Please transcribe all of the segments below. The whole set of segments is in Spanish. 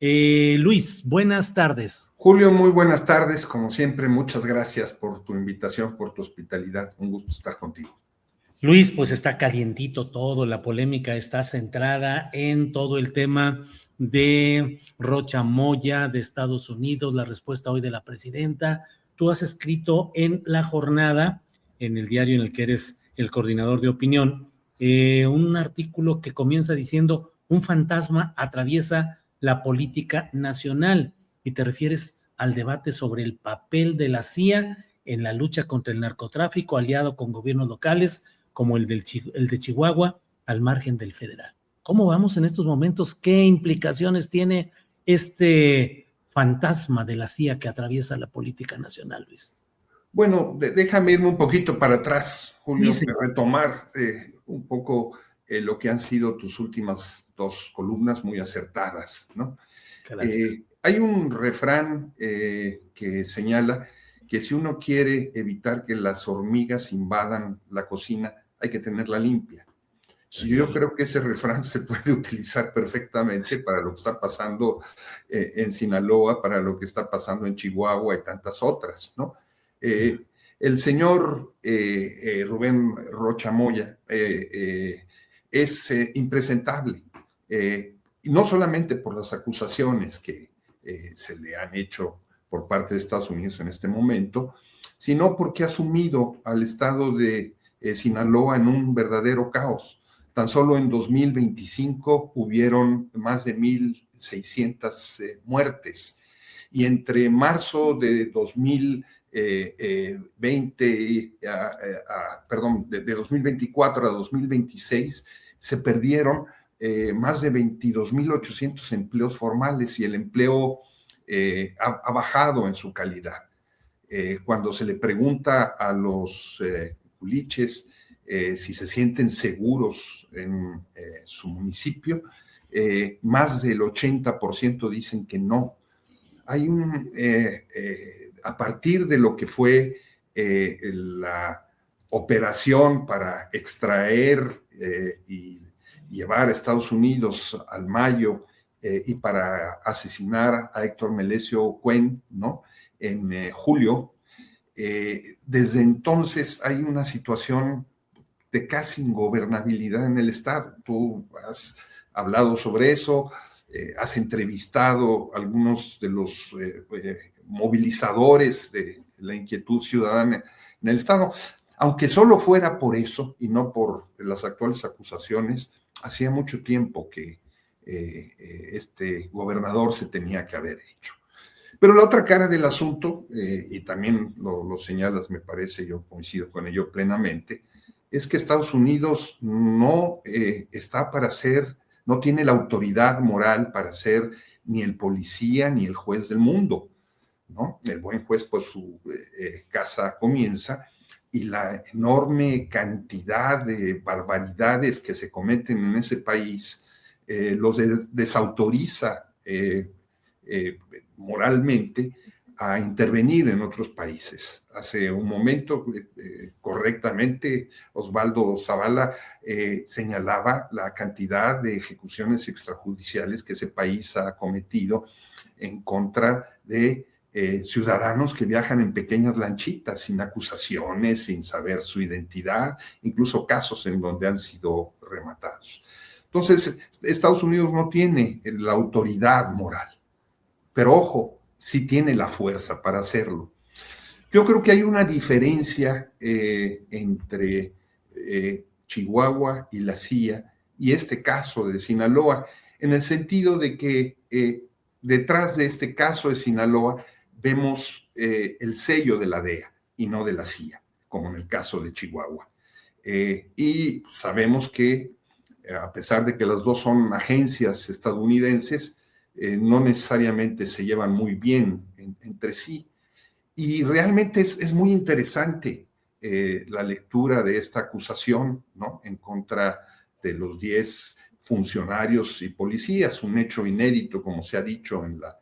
Luis, buenas tardes. Julio, muy buenas tardes. Como siempre, muchas gracias por tu invitación, por tu hospitalidad. Un gusto estar contigo. Luis, pues está calientito todo, la polémica está centrada en todo el tema de Rocha Moya de Estados Unidos, la respuesta hoy de la presidenta. Tú has escrito en La Jornada, en el diario en el que eres el coordinador de opinión, un artículo que comienza diciendo: un fantasma atraviesa la política nacional, y te refieres al debate sobre el papel de la CIA en la lucha contra el narcotráfico, aliado con gobiernos locales como el de Chihuahua, al margen del federal. ¿Cómo vamos en estos momentos? ¿Qué implicaciones tiene este fantasma de la CIA que atraviesa la política nacional, Luis? Bueno, déjame irme un poquito para atrás, Julio, Sí, retomar un poco lo que han sido tus últimas dos columnas muy acertadas, ¿no? gracias. Hay un refrán que señala que si uno quiere evitar que las hormigas invadan la cocina, hay que tenerla limpia. Sí. Y yo creo que ese refrán se puede utilizar perfectamente para lo que está pasando en Sinaloa, para lo que está pasando en Chihuahua y tantas otras, ¿no? El señor Rubén Rocha Moya es impresentable, y no solamente por las acusaciones que se le han hecho por parte de Estados Unidos en este momento, sino porque ha sumido al estado de Sinaloa en un verdadero caos. Tan solo en 2025 hubieron más de 1,600 muertes, y entre marzo de 2020, perdón, de 2024 a 2026 se perdieron más de 22,800 empleos formales, y el empleo ha bajado en su calidad. Cuando se le pregunta a los culiches si se sienten seguros en su municipio, más del 80% dicen que no. Hay a partir de lo que fue la operación para extraer y llevar a Estados Unidos al Mayo y para asesinar a Héctor Melesio Cuen, ¿no? En julio, desde entonces hay una situación de casi ingobernabilidad en el Estado. Tú has hablado sobre eso, has entrevistado a algunos de los movilizadores de la inquietud ciudadana en el Estado. Aunque solo fuera por eso y no por las actuales acusaciones, hacía mucho tiempo que este gobernador se tenía que haber hecho. Pero la otra cara del asunto, y también lo señalas, me parece, yo coincido con ello plenamente, es que Estados Unidos no está para ser, no tiene la autoridad moral para ser ni el policía ni el juez del mundo, ¿no? El buen juez por su casa comienza, y la enorme cantidad de barbaridades que se cometen en ese país los desautoriza moralmente a intervenir en otros países. Hace un momento, correctamente, Osvaldo Zavala señalaba la cantidad de ejecuciones extrajudiciales que ese país ha cometido en contra de ciudadanos que viajan en pequeñas lanchitas, sin acusaciones, sin saber su identidad, incluso casos en donde han sido rematados. Entonces, Estados Unidos no tiene la autoridad moral, pero ojo, sí tiene la fuerza para hacerlo. Yo creo que hay una diferencia entre Chihuahua y la CIA y este caso de Sinaloa, en el sentido de que detrás de este caso de Sinaloa vemos el sello de la DEA y no de la CIA, como en el caso de Chihuahua. Y sabemos que, a pesar de que las dos son agencias estadounidenses, no necesariamente se llevan muy bien entre sí. Y realmente es muy interesante la lectura de esta acusación, ¿no?, en contra de los 10 funcionarios y policías, un hecho inédito, como se ha dicho en la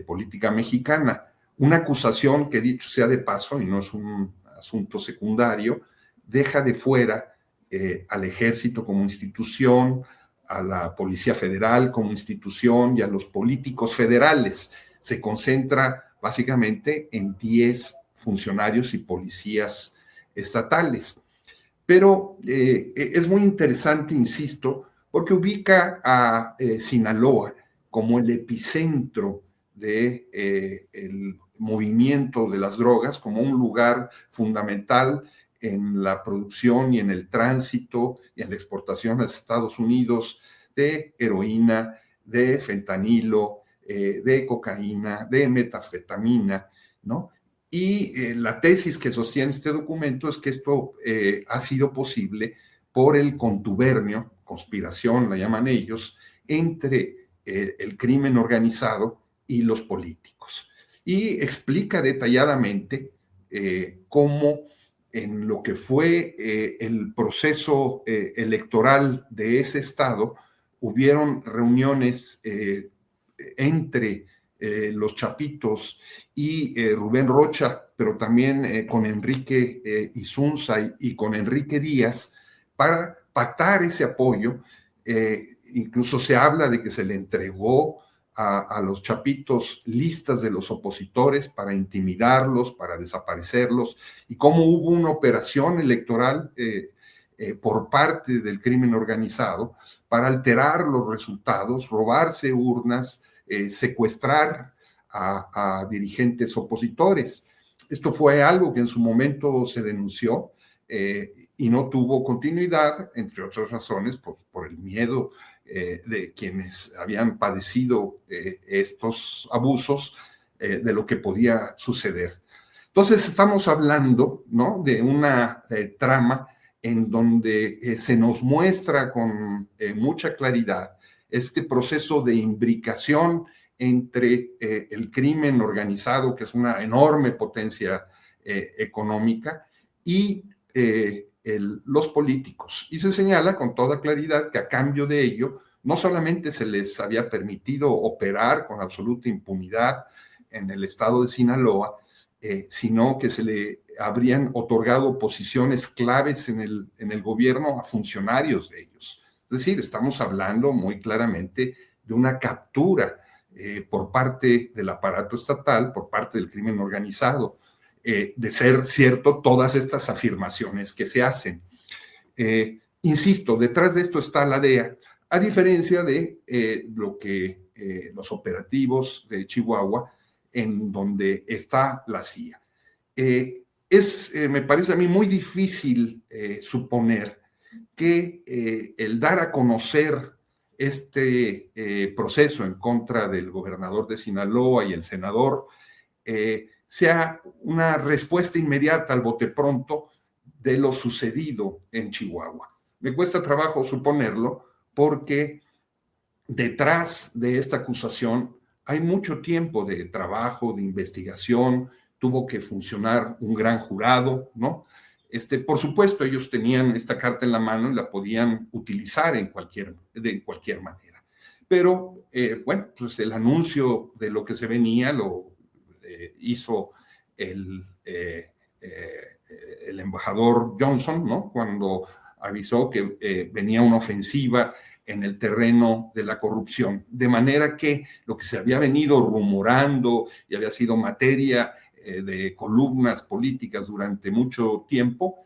política mexicana. Una acusación que, dicho sea de paso, y no es un asunto secundario, deja de fuera al ejército como institución, a la Policía Federal como institución y a los políticos federales. Se concentra básicamente en 10 funcionarios y policías estatales. Pero es muy interesante, insisto, porque ubica a Sinaloa como el epicentro del movimiento de las drogas, como un lugar fundamental en la producción y en el tránsito y en la exportación a Estados Unidos de heroína, de fentanilo, de cocaína, de metanfetamina, ¿no? Y la tesis que sostiene este documento es que esto ha sido posible por el contubernio, conspiración la llaman ellos, entre el crimen organizado y los políticos. Y explica detalladamente cómo en lo que fue el proceso electoral de ese estado, hubieron reuniones entre los Chapitos y Rubén Rocha, pero también con Enrique Isunza y con Enrique Díaz, para pactar ese apoyo. Incluso se habla de que se le entregó a los Chapitos listas de los opositores para intimidarlos, para desaparecerlos, y cómo hubo una operación electoral por parte del crimen organizado para alterar los resultados, robarse urnas, secuestrar a dirigentes opositores. Esto fue algo que en su momento se denunció y no tuvo continuidad, entre otras razones, por el miedo de quienes habían padecido estos abusos, de lo que podía suceder. Entonces estamos hablando, ¿no?, de una trama en donde se nos muestra con mucha claridad este proceso de imbricación entre el crimen organizado, que es una enorme potencia económica, y los políticos. Y se señala con toda claridad que a cambio de ello, no solamente se les había permitido operar con absoluta impunidad en el estado de Sinaloa, sino que se le habrían otorgado posiciones claves en el gobierno a funcionarios de ellos. Es decir, estamos hablando muy claramente de una captura por parte del aparato estatal, por parte del crimen organizado, de ser cierto todas estas afirmaciones que se hacen. Insisto, detrás de esto está la DEA, a diferencia de lo que los operativos de Chihuahua, en donde está la CIA. Me parece a mí muy difícil suponer que el dar a conocer este proceso en contra del gobernador de Sinaloa y el senador sea una respuesta inmediata al bote pronto de lo sucedido en Chihuahua. Me cuesta trabajo suponerlo porque detrás de esta acusación hay mucho tiempo de trabajo, de investigación, tuvo que funcionar un gran jurado, ¿no? Por supuesto, ellos tenían esta carta en la mano y la podían utilizar de cualquier manera. Pero, bueno, pues el anuncio de lo que se venía lo hizo el embajador Johnson, ¿no?, cuando avisó que venía una ofensiva en el terreno de la corrupción. De manera que lo que se había venido rumorando y había sido materia de columnas políticas durante mucho tiempo,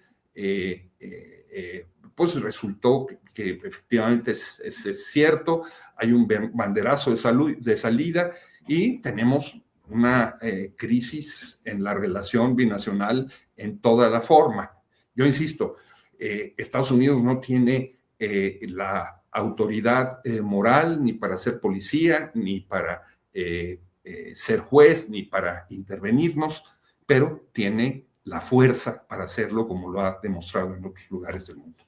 pues resultó que efectivamente es cierto, hay un banderazo de salida y tenemos una crisis en la relación binacional en toda la forma. Yo insisto, Estados Unidos no tiene la autoridad moral ni para ser policía, ni para ser juez, ni para intervenirnos, pero tiene la fuerza para hacerlo, como lo ha demostrado en otros lugares del mundo.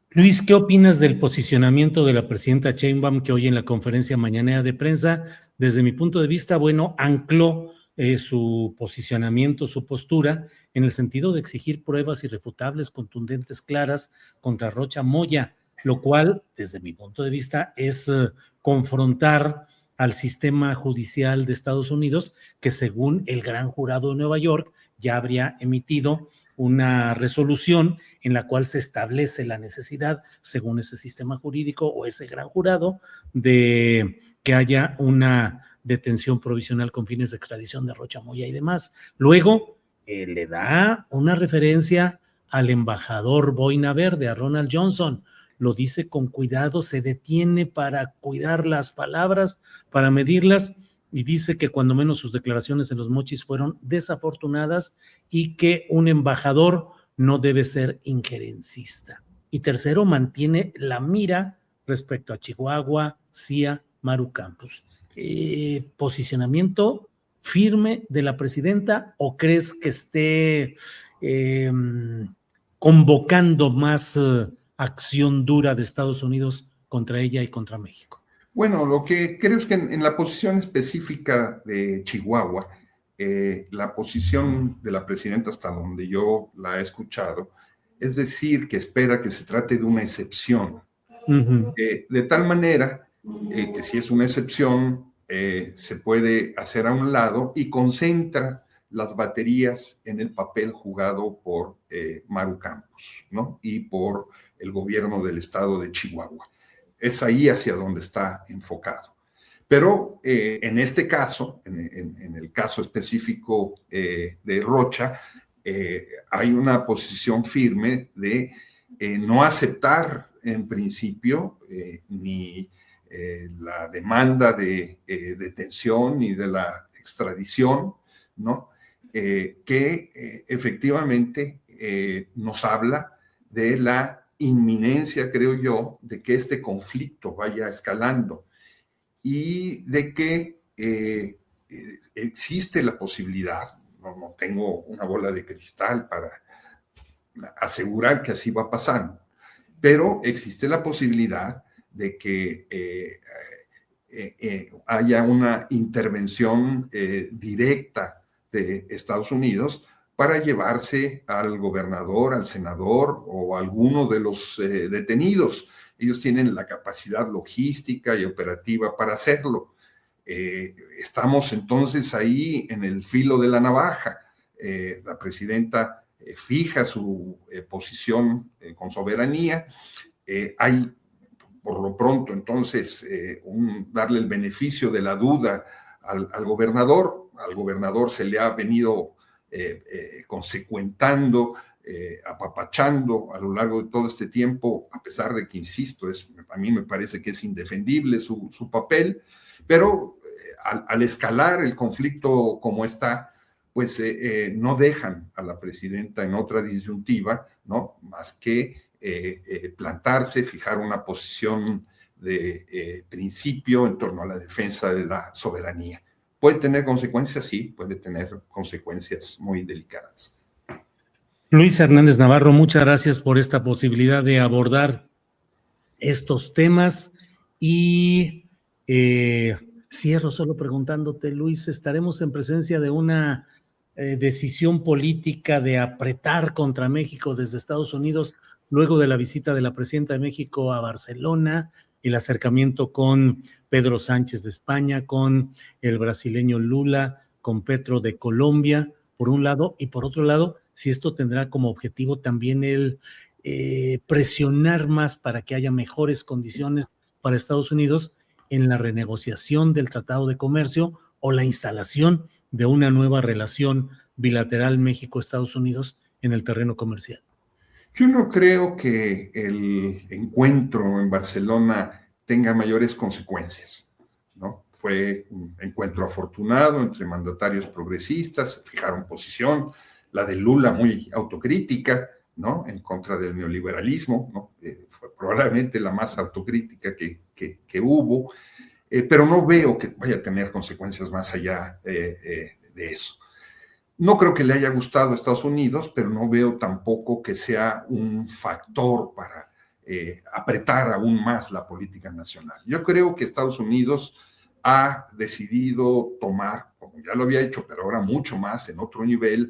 Luis, ¿qué opinas del posicionamiento de la presidenta Sheinbaum, que hoy en la conferencia mañanera de prensa, desde mi punto de vista, bueno, ancló su posicionamiento, su postura, en el sentido de exigir pruebas irrefutables, contundentes, claras contra Rocha Moya, lo cual, desde mi punto de vista, es confrontar al sistema judicial de Estados Unidos, que según el gran jurado de Nueva York ya habría emitido una resolución en la cual se establece la necesidad, según ese sistema jurídico o ese gran jurado, de que haya una detención provisional con fines de extradición de Rocha Moya y demás. Luego le da una referencia al embajador Boina Verde, a Ronald Johnson. Lo dice con cuidado, se detiene para cuidar las palabras, para medirlas, y dice que cuando menos sus declaraciones en Los Mochis fueron desafortunadas y que un embajador no debe ser injerencista. Y tercero, mantiene la mira respecto a Chihuahua, CIA, Maru Campos. ¿Posicionamiento firme de la presidenta o crees que esté convocando más acción dura de Estados Unidos contra ella y contra México? Bueno, lo que creo es que en la posición específica de Chihuahua, la posición de la presidenta, hasta donde yo la he escuchado, es decir, que espera que se trate de una excepción. De tal manera que si es una excepción, se puede hacer a un lado y concentra las baterías en el papel jugado por Maru Campos, ¿no? Y por el gobierno del estado de Chihuahua. Es ahí hacia donde está enfocado. Pero en este caso, en el caso específico de Rocha, hay una posición firme de no aceptar en principio ni la demanda de detención ni de la extradición, ¿no? Que efectivamente nos habla de la inminencia, creo yo, de que este conflicto vaya escalando y de que existe la posibilidad, no tengo una bola de cristal para asegurar que así va pasando, pero existe la posibilidad de que haya una intervención directa de Estados Unidos para llevarse al gobernador, al senador o a alguno de los detenidos. Ellos tienen la capacidad logística y operativa para hacerlo. Estamos entonces ahí en el filo de la navaja. La presidenta fija su posición con soberanía. Hay, por lo pronto, entonces, darle el beneficio de la duda al gobernador. Al gobernador se le ha venido consecuentando, apapachando a lo largo de todo este tiempo, a pesar de que, insisto, a mí me parece que es indefendible su papel, pero al escalar el conflicto como está, pues no dejan a la presidenta en otra disyuntiva, ¿no? Más que plantarse, fijar una posición de principio en torno a la defensa de la soberanía. ¿Puede tener consecuencias? Sí, puede tener consecuencias muy delicadas. Luis Hernández Navarro, muchas gracias por esta posibilidad de abordar estos temas y cierro solo preguntándote, Luis, ¿estaremos en presencia de una decisión política de apretar contra México desde Estados Unidos luego de la visita de la presidenta de México a Barcelona, el acercamiento con Pedro Sánchez de España, con el brasileño Lula, con Petro de Colombia, por un lado, y por otro lado, si esto tendrá como objetivo también el presionar más para que haya mejores condiciones para Estados Unidos en la renegociación del Tratado de Comercio o la instalación de una nueva relación bilateral México-Estados Unidos en el terreno comercial. Yo no creo que el encuentro en Barcelona tenga mayores consecuencias, ¿no? Fue un encuentro afortunado entre mandatarios progresistas, fijaron posición, la de Lula muy autocrítica, ¿no? En contra del neoliberalismo, ¿no? Fue probablemente la más autocrítica que hubo, pero no veo que vaya a tener consecuencias más allá de eso. No creo que le haya gustado a Estados Unidos, pero no veo tampoco que sea un factor para apretar aún más la política nacional. Yo creo que Estados Unidos ha decidido tomar, como ya lo había hecho, pero ahora mucho más en otro nivel,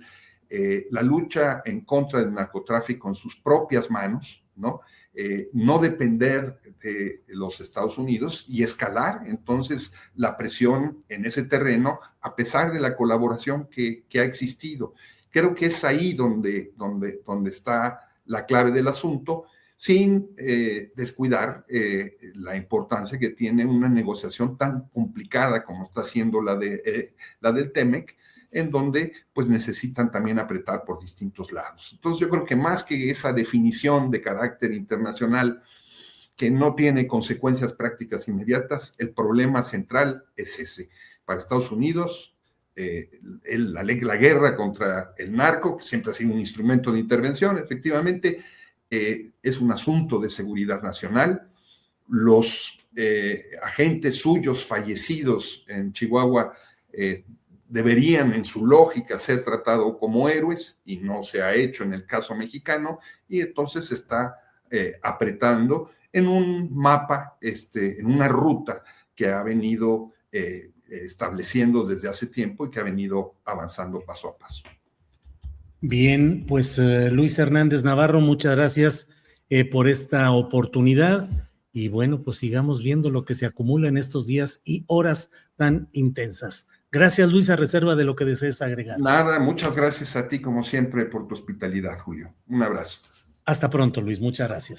la lucha en contra del narcotráfico en sus propias manos, ¿no? No depender de los Estados Unidos y escalar entonces la presión en ese terreno a pesar de la colaboración que ha existido. Creo que es ahí donde está la clave del asunto, sin descuidar la importancia que tiene una negociación tan complicada como está siendo la del TEMEC, en donde pues necesitan también apretar por distintos lados. Entonces yo creo que más que esa definición de carácter internacional que no tiene consecuencias prácticas inmediatas, el problema central es ese. Para Estados Unidos, la guerra contra el narco, que siempre ha sido un instrumento de intervención, efectivamente, es un asunto de seguridad nacional. Los agentes suyos fallecidos en Chihuahua deberían, en su lógica, ser tratados como héroes, y no se ha hecho en el caso mexicano, y entonces se está apretando en un mapa, en una ruta que ha venido estableciendo desde hace tiempo y que ha venido avanzando paso a paso. Bien, pues Luis Hernández Navarro, muchas gracias por esta oportunidad y bueno, pues sigamos viendo lo que se acumula en estos días y horas tan intensas. Gracias, Luis, a reserva de lo que desees agregar. Nada, muchas gracias a ti como siempre por tu hospitalidad, Julio. Un abrazo. Hasta pronto, Luis, muchas gracias.